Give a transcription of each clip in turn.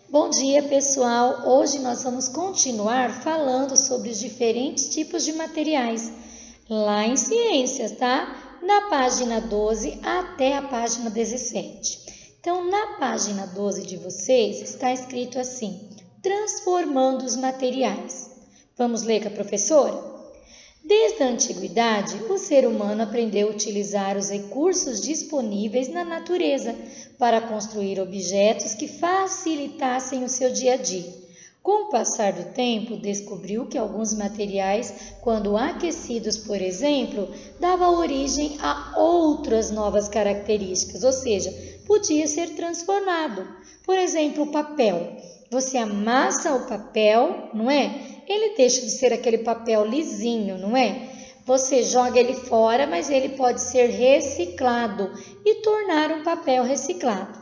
Bom dia, pessoal! Hoje nós vamos continuar falando sobre os diferentes tipos de materiais lá em Ciências, tá? Na página 12 até a página 17. Então, na página 12 de vocês está escrito assim: transformando os materiais. Vamos ler com a professora? Desde a antiguidade, o ser humano aprendeu a utilizar os recursos disponíveis na natureza para construir objetos que facilitassem o seu dia a dia. Com o passar do tempo, descobriu que alguns materiais, quando aquecidos, por exemplo, davam origem a outras novas características, ou seja, podia ser transformado. Por exemplo, o papel. Você amassa o papel, não é? Ele deixa de ser aquele papel lisinho, não é? Você joga ele fora, mas ele pode ser reciclado e tornar um papel reciclado.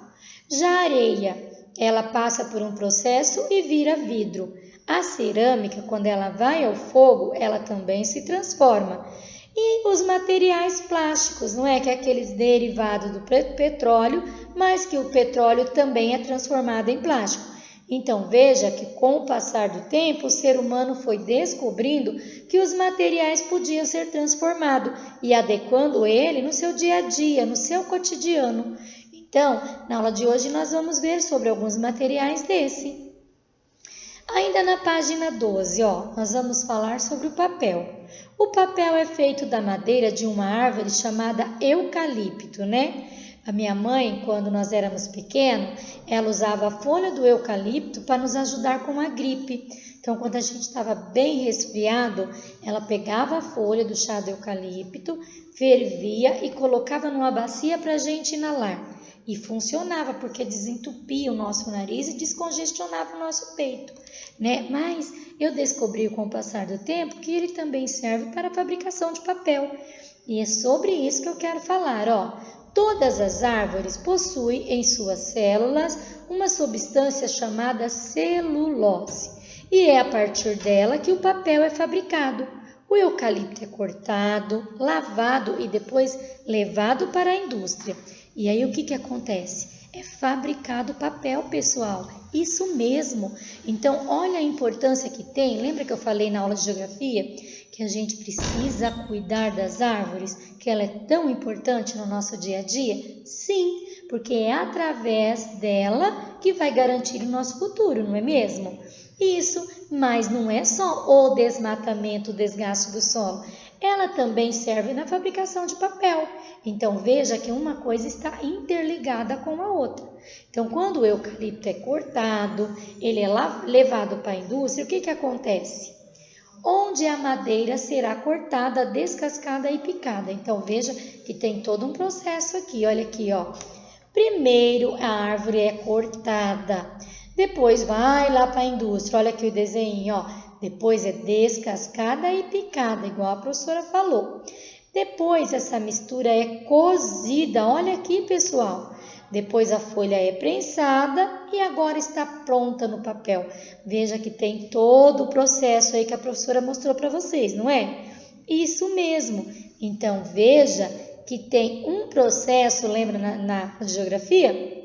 Já a areia, ela passa por um processo e vira vidro. A cerâmica, quando ela vai ao fogo, ela também se transforma. E os materiais plásticos, não é? Que é aqueles derivados do petróleo, mas que o petróleo também é transformado em plástico. Então veja que com o passar do tempo o ser humano foi descobrindo que os materiais podiam ser transformados e adequando ele no seu dia a dia, no seu cotidiano. Então, na aula de hoje nós vamos ver sobre alguns materiais desse. Ainda na página 12, nós vamos falar sobre o papel. O papel é feito da madeira de uma árvore chamada eucalipto, né? A minha mãe, quando nós éramos pequenos, ela usava a folha do eucalipto para nos ajudar com a gripe. Então, quando a gente estava bem resfriado, ela pegava a folha do chá do eucalipto, fervia e colocava numa bacia para a gente inalar. E funcionava porque desentupia o nosso nariz e descongestionava o nosso peito, né? Mas eu descobri com o passar do tempo que ele também serve para a fabricação de papel. E é sobre isso que eu quero falar, Todas as árvores possuem em suas células uma substância chamada celulose, e é a partir dela que o papel é fabricado. O eucalipto é cortado, lavado e depois levado para a indústria. E aí o que acontece? É fabricado papel, pessoal. Isso mesmo. Então, olha a importância que tem. Lembra que eu falei na aula de geografia que a gente precisa cuidar das árvores, que ela é tão importante no nosso dia a dia? Sim, porque é através dela que vai garantir o nosso futuro, não é mesmo? Isso, mas não é só o desmatamento, o desgaste do solo. Ela também serve na fabricação de papel. Então, veja que uma coisa está interligada com a outra. Então, quando o eucalipto é cortado, ele é levado para a indústria, o que acontece? Onde a madeira será cortada, descascada e picada. Então, veja que tem todo um processo aqui. Olha aqui, Primeiro, a árvore é cortada. Depois, vai lá para a indústria. Olha aqui o desenho, Depois é descascada e picada, igual a professora falou. Depois, essa mistura é cozida. Olha aqui, pessoal. Depois a folha é prensada e agora está pronta no papel. Veja que tem todo o processo aí que a professora mostrou para vocês, não é? Isso mesmo. Então, veja que tem um processo, lembra na geografia?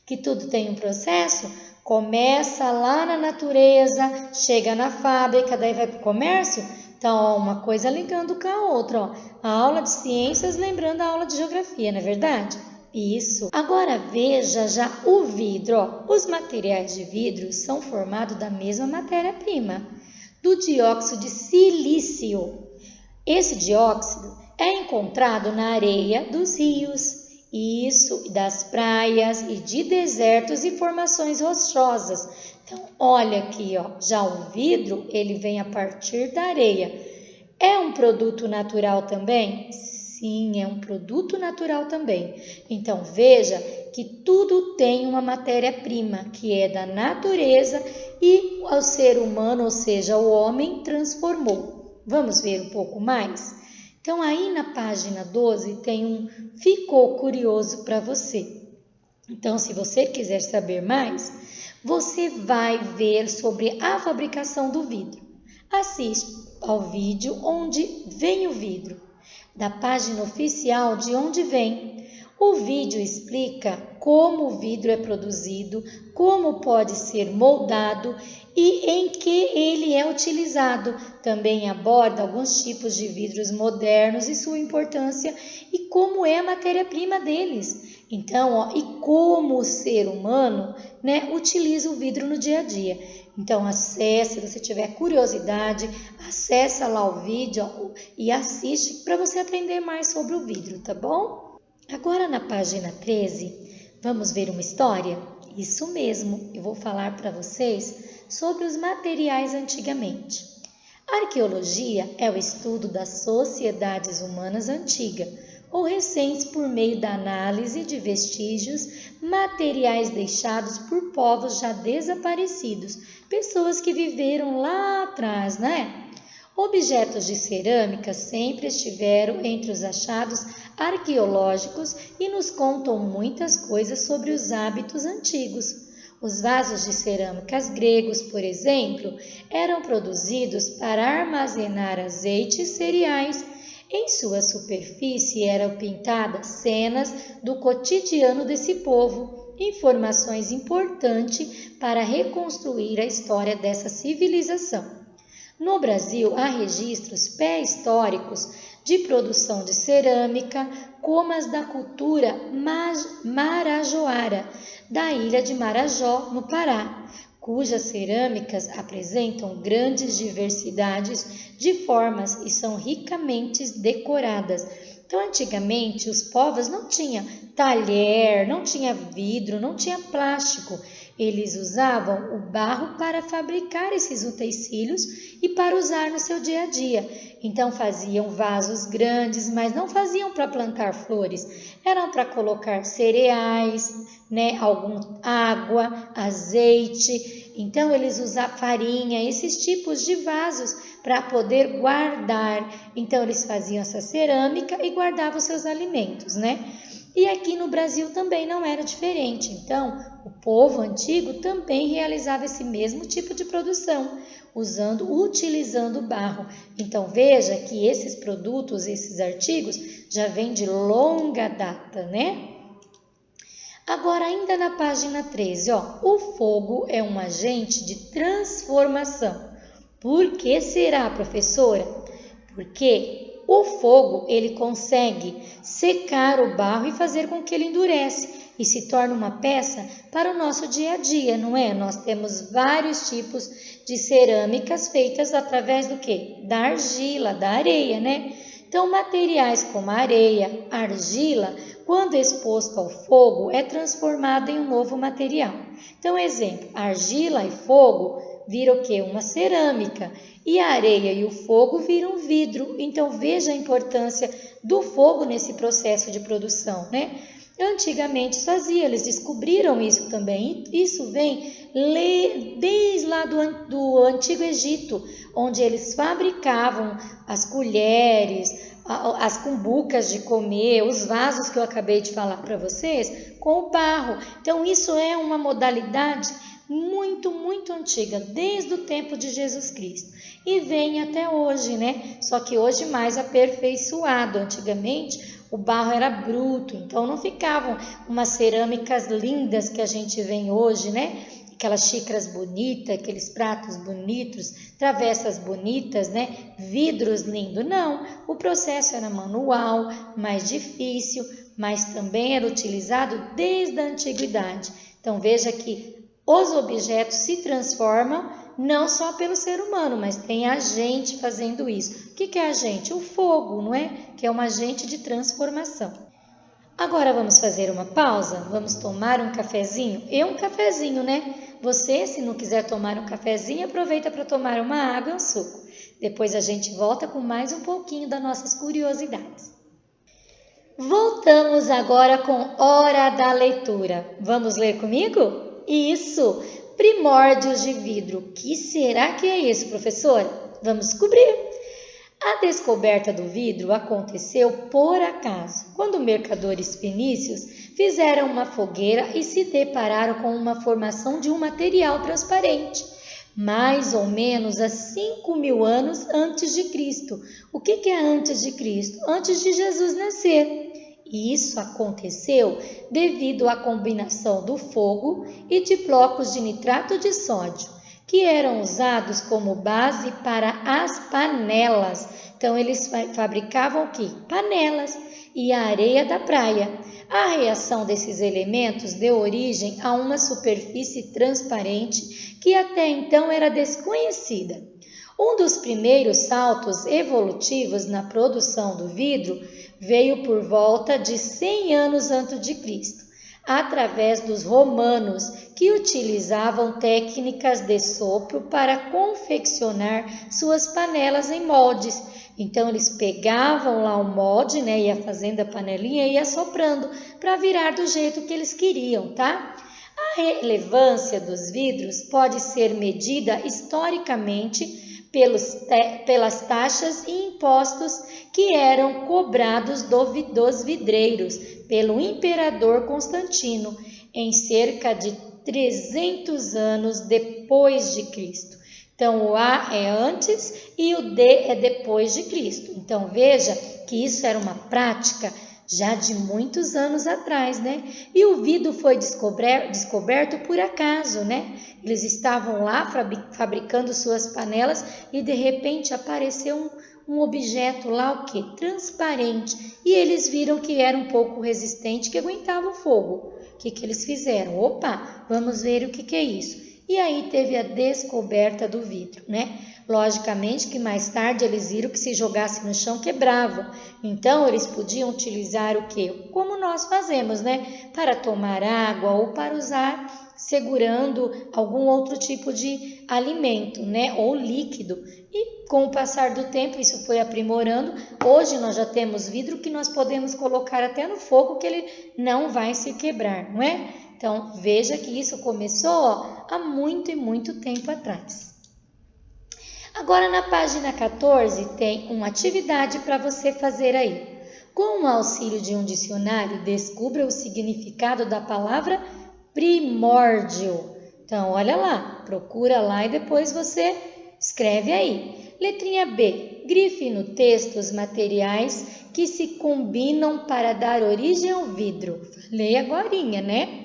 Que tudo tem um processo? Começa lá na natureza, chega na fábrica, daí vai para o comércio. Então, uma coisa ligando com a outra. A aula de ciências lembrando a aula de geografia, não é verdade? Isso. Agora veja já o vidro. Os materiais de vidro são formados da mesma matéria-prima, do dióxido de silício. Esse dióxido é encontrado na areia dos rios, das praias e de desertos e formações rochosas. Então, olha aqui, já o vidro, ele vem a partir da areia. É um produto natural também? Sim, é um produto natural também. Então, veja que tudo tem uma matéria-prima, que é da natureza e o ser humano, ou seja, o homem, transformou. Vamos ver um pouco mais? Então, aí na página 12 tem ficou curioso para você. Então, se você quiser saber mais, você vai ver sobre a fabricação do vidro. Assiste ao vídeo onde vem o vidro, da página oficial de onde vem. O vídeo explica como o vidro é produzido, como pode ser moldado e em que ele é utilizado. Também aborda alguns tipos de vidros modernos e sua importância e como é a matéria-prima deles. Então, e como o ser humano, utiliza o vidro no dia a dia. Então, acesse, se você tiver curiosidade, acessa lá o vídeo e assiste para você aprender mais sobre o vidro, tá bom? Agora na página 13, vamos ver uma história? Isso mesmo, eu vou falar para vocês sobre os materiais antigamente. A arqueologia é o estudo das sociedades humanas antigas ou recentes por meio da análise de vestígios, materiais deixados por povos já desaparecidos, pessoas que viveram lá atrás, Objetos de cerâmica sempre estiveram entre os achados arqueológicos e nos contam muitas coisas sobre os hábitos antigos. Os vasos de cerâmicas gregos, por exemplo, eram produzidos para armazenar azeite e cereais. Em sua superfície eram pintadas cenas do cotidiano desse povo, informações importantes para reconstruir a história dessa civilização. No Brasil, há registros pré-históricos de produção de cerâmica, como as da cultura marajoara, da ilha de Marajó, no Pará, cujas cerâmicas apresentam grandes diversidades de formas e são ricamente decoradas. Então, antigamente, os povos não tinham talher, não tinha vidro, não tinha plástico. Eles usavam o barro para fabricar esses utensílios e para usar no seu dia a dia. Então faziam vasos grandes, mas não faziam para plantar flores, eram para colocar cereais, água, azeite. Então eles usavam farinha, esses tipos de vasos para poder guardar. Então eles faziam essa cerâmica e guardavam seus alimentos, E aqui no Brasil também não era diferente. Então, o povo antigo também realizava esse mesmo tipo de produção, utilizando barro. Então, veja que esses produtos, esses artigos, já vêm de longa data, Agora, ainda na página 13, o fogo é um agente de transformação. Por que será, professora? Porque o fogo, ele consegue secar o barro e fazer com que ele endurece e se torne uma peça para o nosso dia a dia, não é? Nós temos vários tipos de cerâmicas feitas através do quê? Da argila, da areia, Então, materiais como a areia, argila, quando exposto ao fogo, é transformado em um novo material. Então, exemplo, argila e fogo viram o quê? Uma cerâmica. E a areia e o fogo viram vidro. Então, veja a importância do fogo nesse processo de produção, Antigamente fazia, eles descobriram isso também. Isso vem desde lá do Antigo Egito, onde eles fabricavam as colheres, as cumbucas de comer, os vasos que eu acabei de falar para vocês, com o barro. Então, isso é uma modalidade muito, muito antiga, desde o tempo de Jesus Cristo. E vem até hoje, Só que hoje mais aperfeiçoado. Antigamente, o barro era bruto, então não ficavam umas cerâmicas lindas que a gente vê hoje, Aquelas xícaras bonitas, aqueles pratos bonitos, travessas bonitas, Vidros lindos. Não, o processo era manual, mais difícil, mas também era utilizado desde a antiguidade. Então veja que os objetos se transformam não só pelo ser humano, mas tem agente fazendo isso. O que é agente? O fogo, não é? Que é um agente de transformação. Agora vamos fazer uma pausa? Vamos tomar um cafezinho? Um cafezinho, Você, se não quiser tomar um cafezinho, aproveita para tomar uma água e um suco. Depois a gente volta com mais um pouquinho das nossas curiosidades. Voltamos agora com Hora da Leitura. Vamos ler comigo? Isso! Primórdios de vidro. O que será que é isso, professora? Vamos descobrir. A descoberta do vidro aconteceu por acaso, quando mercadores fenícios fizeram uma fogueira e se depararam com uma formação de um material transparente, mais ou menos há 5.000 anos antes de Cristo. O que é antes de Cristo? Antes de Jesus nascer. E isso aconteceu devido à combinação do fogo e de blocos de nitrato de sódio, que eram usados como base para as panelas. Então, eles fabricavam o quê? Panelas e a areia da praia. A reação desses elementos deu origem a uma superfície transparente que até então era desconhecida. Um dos primeiros saltos evolutivos na produção do vidro veio por volta de 100 anos antes de Cristo, através dos romanos, que utilizavam técnicas de sopro para confeccionar suas panelas em moldes. Então, eles pegavam lá o molde, né, ia fazendo a panelinha e ia soprando para virar do jeito que eles queriam, tá? A relevância dos vidros pode ser medida historicamente pelas taxas e impostos que eram cobrados dos vidreiros pelo imperador Constantino em cerca de 300 anos depois de Cristo. Então, o A é antes e o D é depois de Cristo. Então, veja que isso era uma prática já de muitos anos atrás, né? E o vidro foi descoberto por acaso, né? Eles estavam lá fabricando suas panelas e de repente apareceu um objeto lá, o quê? Transparente. E eles viram que era um pouco resistente, que aguentava o fogo. O que eles fizeram? Opa, vamos ver o que é isso. E aí teve a descoberta do vidro, né? Logicamente que mais tarde eles viram que se jogasse no chão quebrava. Então eles podiam utilizar o quê? Como nós fazemos, né? Para tomar água ou para usar segurando algum outro tipo de alimento, né? Ou líquido. E com o passar do tempo isso foi aprimorando. Hoje nós já temos vidro que nós podemos colocar até no fogo que ele não vai se quebrar, não é? Então, veja que isso começou há muito e muito tempo atrás. Agora, na página 14, tem uma atividade para você fazer aí. Com o auxílio de um dicionário, descubra o significado da palavra primórdio. Então, olha lá, procura lá e depois você escreve aí. Letrinha B. Grife no texto os materiais que se combinam para dar origem ao vidro. Falei agorinha, né?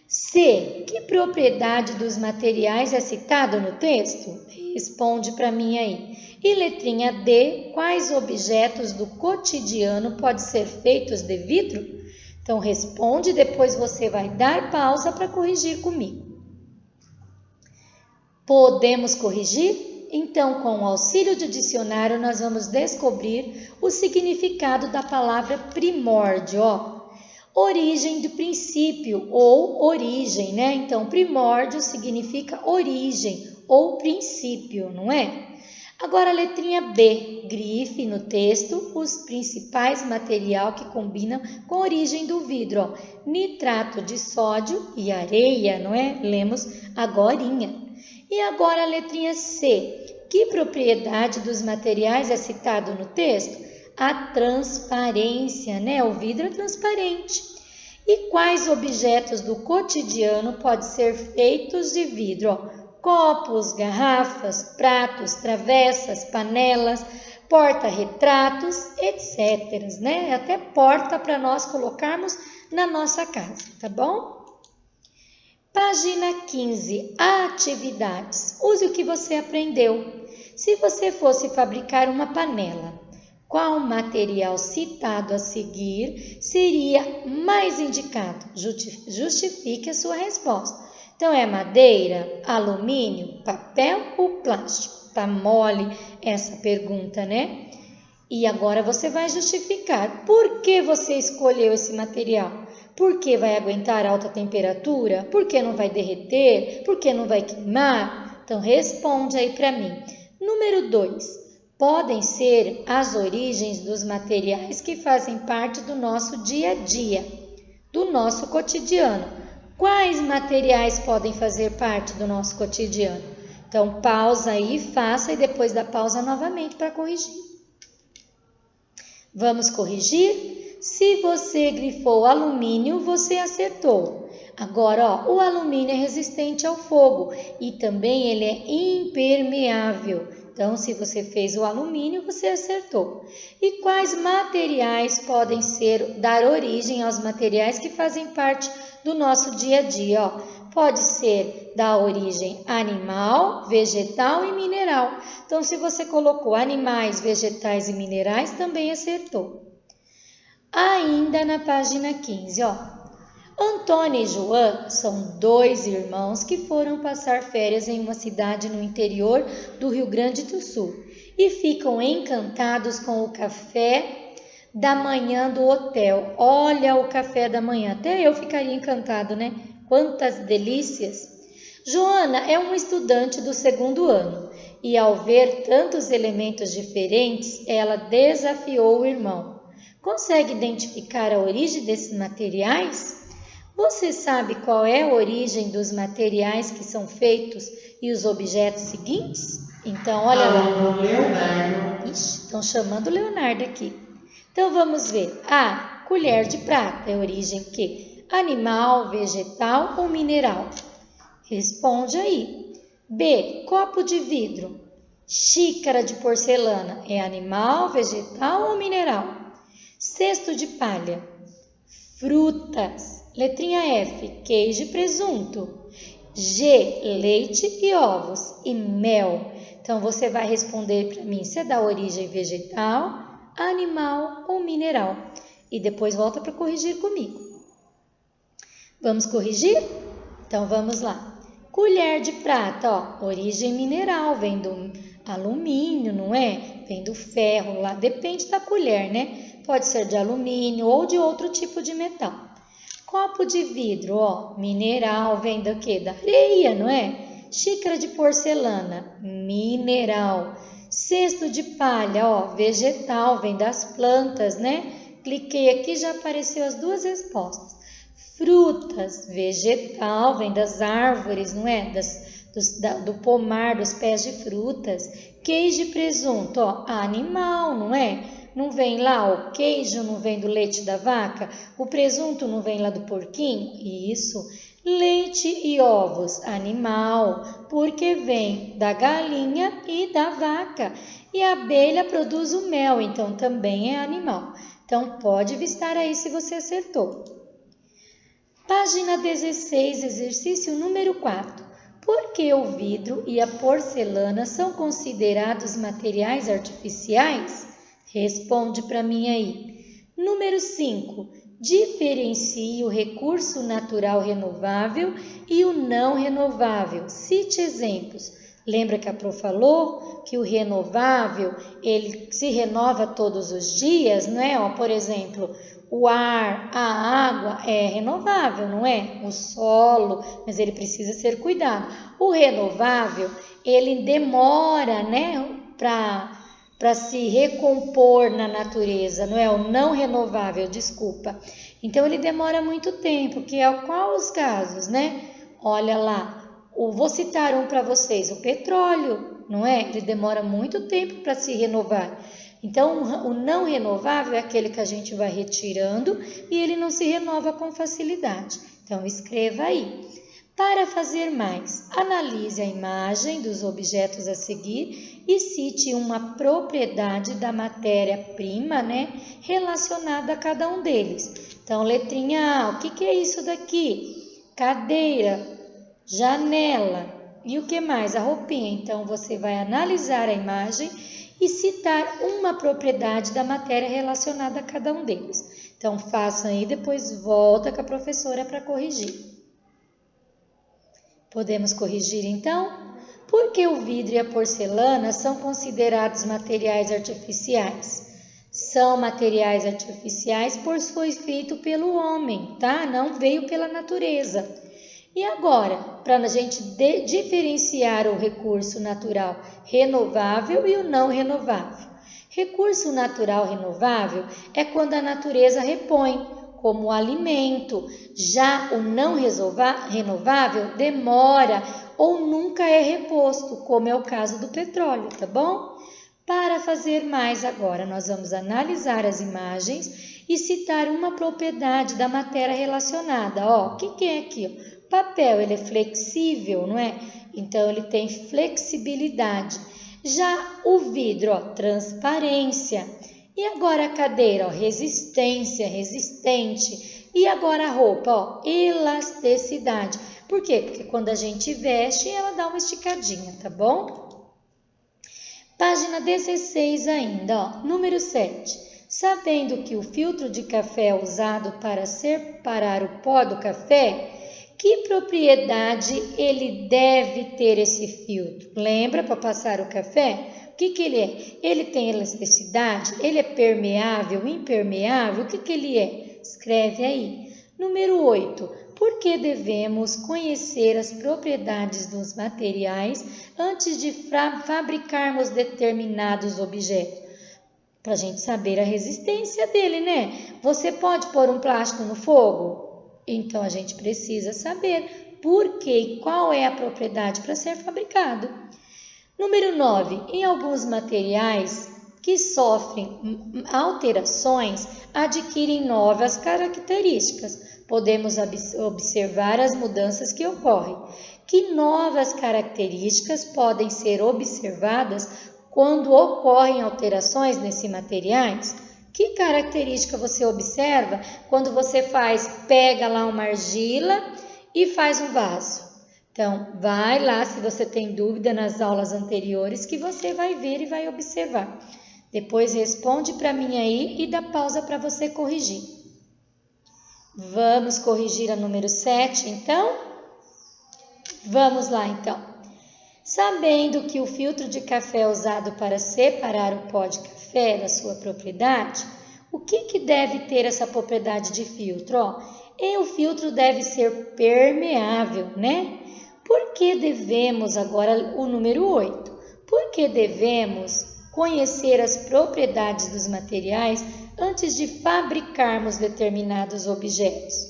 C. Que propriedade dos materiais é citada no texto? Responde para mim aí. E letrinha D. Quais objetos do cotidiano podem ser feitos de vidro? Então, responde, depois você vai dar pausa para corrigir comigo. Podemos corrigir? Então, com o auxílio do dicionário, nós vamos descobrir o significado da palavra primórdio, ó. Origem do princípio ou origem, né? Então, primórdio significa origem ou princípio, não é? Agora, a letrinha B, grife no texto os principais materiais que combinam com a origem do vidro, ó. Nitrato de sódio e areia, não é? Lemos agorinha. E agora a letrinha C, que propriedade dos materiais é citado no texto? A transparência, né? O vidro é transparente. E quais objetos do cotidiano podem ser feitos de vidro? Ó, copos, garrafas, pratos, travessas, panelas, porta-retratos, etc. Né? Até porta para nós colocarmos na nossa casa, tá bom? Página 15. Atividades. Use o que você aprendeu. Se você fosse fabricar uma panela, qual material citado a seguir seria mais indicado? Justifique a sua resposta. Então, é madeira, alumínio, papel ou plástico? Tá mole essa pergunta, né? E agora você vai justificar. Por que você escolheu esse material? Por que vai aguentar alta temperatura? Por que não vai derreter? Por que não vai queimar? Então, responde aí para mim. Número 2. Podem ser as origens dos materiais que fazem parte do nosso dia a dia, do nosso cotidiano. Quais materiais podem fazer parte do nosso cotidiano? Então, pausa aí, faça e depois da pausa novamente para corrigir. Vamos corrigir? Se você grifou alumínio, você acertou. Agora, ó, o alumínio é resistente ao fogo e também ele é impermeável. Então, se você fez o alumínio, você acertou. E quais materiais podem dar origem aos materiais que fazem parte do nosso dia a dia? Pode ser da origem animal, vegetal e mineral. Então, se você colocou animais, vegetais e minerais, também acertou. Ainda na página 15, Antônio e João são 2 irmãos que foram passar férias em uma cidade no interior do Rio Grande do Sul e ficam encantados com o café da manhã do hotel. Olha o café da manhã, até eu ficaria encantado, né? Quantas delícias! Joana é uma estudante do 2º ano e, ao ver tantos elementos diferentes, ela desafiou o irmão. Consegue identificar a origem desses materiais? Você sabe qual é a origem dos materiais que são feitos e os objetos seguintes? Então, olha lá. Leonardo. Ixi, estão chamando o Leonardo aqui. Então, vamos ver. A. Colher de prata é origem que? Animal, vegetal ou mineral? Responde aí. B. Copo de vidro. Xícara de porcelana é animal, vegetal ou mineral? Cesto de palha. Frutas. Letrinha F, queijo e presunto. G, leite e ovos. E mel. Então, você vai responder para mim se é da origem vegetal, animal ou mineral. E depois volta para corrigir comigo. Vamos corrigir? Então, vamos lá. Colher de prata, origem mineral, vem do alumínio, não é? Vem do ferro lá, depende da colher, né? Pode ser de alumínio ou de outro tipo de metal. Copo de vidro, mineral, vem do quê? Da areia, não é? Xícara de porcelana, mineral. Cesto de palha, vegetal, vem das plantas, né? Cliquei aqui, já apareceu as 2 respostas. Frutas, vegetal, vem das árvores, não é? Do pomar, dos pés de frutas. Queijo e presunto, animal, não é? Não vem lá, o queijo não vem do leite da vaca, o presunto não vem lá do porquinho? Isso. Leite e ovos, animal, porque vem da galinha e da vaca. E a abelha produz o mel, então também é animal. Então pode vistar aí se você acertou. Página 16, exercício número 4. Por que o vidro e a porcelana são considerados materiais artificiais? Responde para mim aí. Número 5. Diferencie o recurso natural renovável e o não renovável. Cite exemplos. Lembra que a Pro falou que o renovável, ele se renova todos os dias, não é? Por exemplo, o ar, a água é renovável, não é? O solo, mas ele precisa ser cuidado. O renovável, ele demora, né, para se recompor na natureza, não é? O não renovável, desculpa. Então, ele demora muito tempo, que é qual os casos, né? Olha lá, vou citar um para vocês, o petróleo, não é? Ele demora muito tempo para se renovar. Então, o não renovável é aquele que a gente vai retirando e ele não se renova com facilidade. Então, escreva aí. Para fazer mais, analise a imagem dos objetos a seguir e cite uma propriedade da matéria-prima, né, relacionada a cada um deles. Então, letrinha A, o que é isso daqui? Cadeira, janela e o que mais? A roupinha. Então, você vai analisar a imagem e citar uma propriedade da matéria relacionada a cada um deles. Então, faça aí, depois volta com a professora para corrigir. Podemos corrigir então? Por que o vidro e a porcelana são considerados materiais artificiais? São materiais artificiais pois foi feito pelo homem, tá? Não veio pela natureza. E agora, para a gente diferenciar o recurso natural renovável e o não renovável. Recurso natural renovável é quando a natureza repõe, como alimento. Já o não renovável demora ou nunca é reposto, como é o caso do petróleo, tá bom? Para fazer mais agora, nós vamos analisar as imagens e citar uma propriedade da matéria relacionada. O que é aqui? Papel, ele é flexível, não é? Então, ele tem flexibilidade. Já o vidro, ó, transparência. E agora a cadeira, ó, resistência, resistente. E agora a roupa, ó, elasticidade. Por quê? Porque quando a gente veste, ela dá uma esticadinha, tá bom? Página 16 ainda, ó, número 7. Sabendo que o filtro de café é usado para separar o pó do café, que propriedade ele deve ter esse filtro? Lembra para passar o café? O que ele é? Ele tem elasticidade? Ele é permeável, impermeável? O que ele é? Escreve aí. Número 8. Por que devemos conhecer as propriedades dos materiais antes de fabricarmos determinados objetos? Para a gente saber a resistência dele, né? Você pode pôr um plástico no fogo? Então, a gente precisa saber por que e qual é a propriedade para ser fabricado. Número 9. Em alguns materiais que sofrem alterações, adquirem novas características. Podemos observar as mudanças que ocorrem. Que novas características podem ser observadas quando ocorrem alterações nesses materiais? Que característica você observa quando você pega lá uma argila e faz um vaso? Então, vai lá, se você tem dúvida nas aulas anteriores, que você vai ver e vai observar. Depois responde para mim aí e dá pausa para você corrigir. Vamos corrigir a número 7, então? Vamos lá, então. Sabendo que o filtro de café é usado para separar o pó de café da sua propriedade, o que deve ter essa propriedade de filtro? E o filtro deve ser permeável, né? Por que devemos, agora o número 8, por que devemos conhecer as propriedades dos materiais antes de fabricarmos determinados objetos?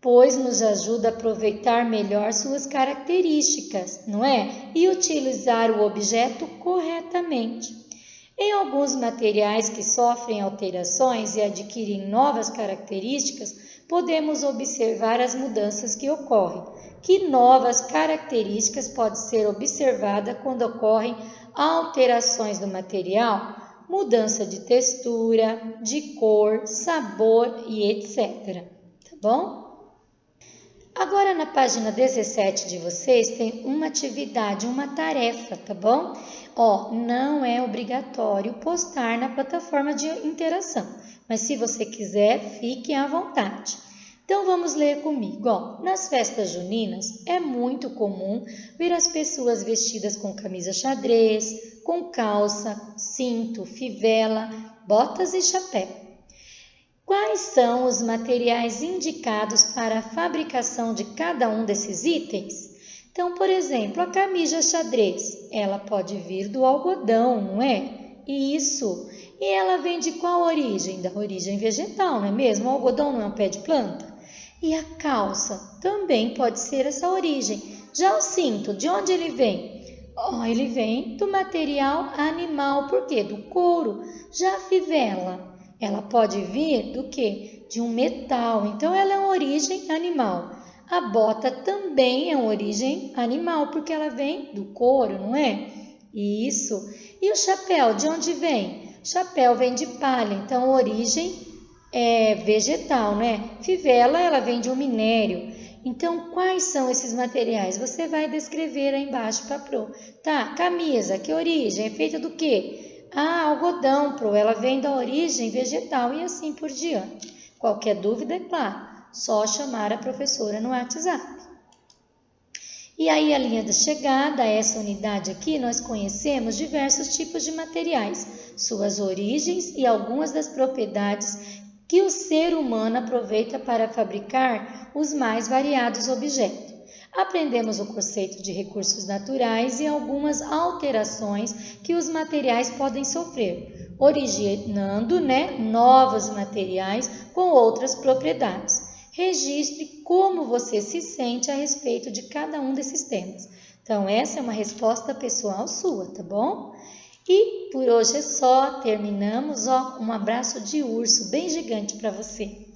Pois nos ajuda a aproveitar melhor suas características, não é? E utilizar o objeto corretamente. Em alguns materiais que sofrem alterações e adquirem novas características, podemos observar as mudanças que ocorrem. Que novas características podem ser observadas quando ocorrem alterações do material? Mudança de textura, de cor, sabor e etc. Tá bom? Agora na página 17 de vocês tem uma atividade, uma tarefa, tá bom? Não é obrigatório postar na plataforma de interação, mas se você quiser, fique à vontade. Então vamos ler comigo. Nas festas juninas é muito comum ver as pessoas vestidas com camisa xadrez, com calça, cinto, fivela, botas e chapéu. Quais são os materiais indicados para a fabricação de cada um desses itens? Então, por exemplo, a camisa xadrez, ela pode vir do algodão, não é? Isso. E ela vem de qual origem? Da origem vegetal, não é mesmo? O algodão não é um pé de planta? E a calça também pode ser essa origem. Já o cinto, de onde ele vem? Ele vem do material animal, por quê? Do couro. Já a fivela, ela pode vir do quê? De um metal, então ela é uma origem animal. A bota também é uma origem animal, porque ela vem do couro, não é? Isso. E o chapéu, de onde vem? O chapéu vem de palha, então a origem é vegetal, né? Fivela, ela vem de um minério. Então, quais são esses materiais? Você vai descrever aí embaixo para pro. Tá, camisa, que origem? É feita do quê? Algodão, pro. Ela vem da origem vegetal e assim por diante. Qualquer dúvida, é claro, só chamar a professora no WhatsApp. E aí, a linha da chegada, essa unidade aqui, nós conhecemos diversos tipos de materiais, suas origens e algumas das propriedades que o ser humano aproveita para fabricar os mais variados objetos. Aprendemos o conceito de recursos naturais e algumas alterações que os materiais podem sofrer, originando novos materiais com outras propriedades. Registre como você se sente a respeito de cada um desses temas. Então, essa é uma resposta pessoal sua, tá bom? E por hoje é só, terminamos. Um abraço de urso bem gigante para você.